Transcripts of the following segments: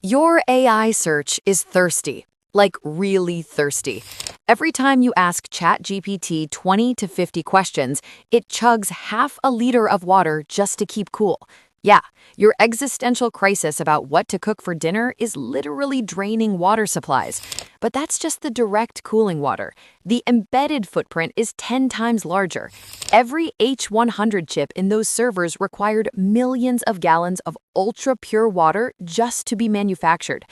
Your AI search is thirsty, like really thirsty. Every time you ask ChatGPT 20 to 50 questions, it chugs half a liter of water just to keep cool. Yeah, your existential crisis about what to cook for dinner is literally draining water supplies. But that's just the direct cooling water. The embedded footprint is 10 times larger. Every H100 chip in those servers required millions of gallons of ultra pure water just to be manufactured.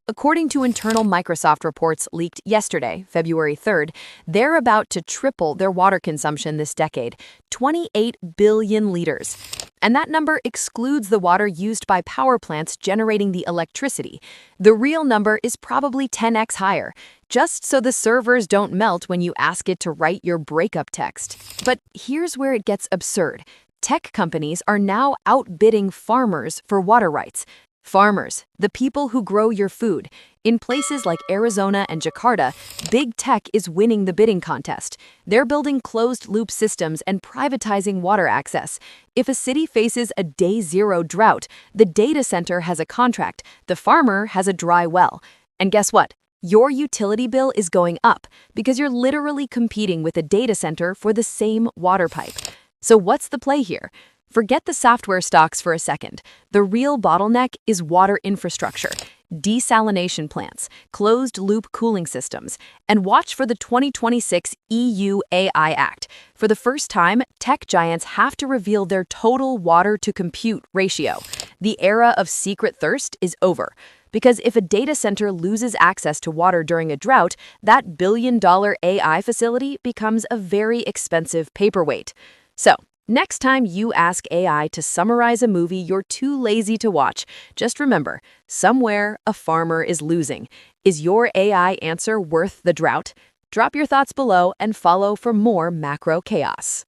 According to internal Microsoft reports leaked yesterday, February 3rd, they're about to triple their water consumption this decade, 28 billion liters. And that number excludes the water used by power plants generating the electricity. The real number is probably 10x higher, just so the servers don't melt when you ask it to write your breakup text. But here's where it gets absurd. Tech companies are now outbidding farmers for water rights. Farmers, the people who grow your food. In places like Arizona and Jakarta, big tech is winning the bidding contest. They're building closed-loop systems and privatizing water access. If a city faces a day-zero drought, the data center has a contract, the farmer has a dry well. And guess what? Your utility bill is going up because you're literally competing with a data center for the same water pipe. So what's the play here? Forget the software stocks for a second. The real bottleneck is water infrastructure, desalination plants, closed-loop cooling systems, and watch for the 2026 EU AI Act. For the first time, tech giants have to reveal their total water-to-compute ratio. The era of secret thirst is over. Because if a data center loses access to water during a drought, that billion-dollar AI facility becomes a very expensive paperweight. So, next time you ask AI to summarize a movie you're too lazy to watch, just remember, somewhere a farmer is losing. Is your AI answer worth the drought? Drop your thoughts below and follow for more macro chaos.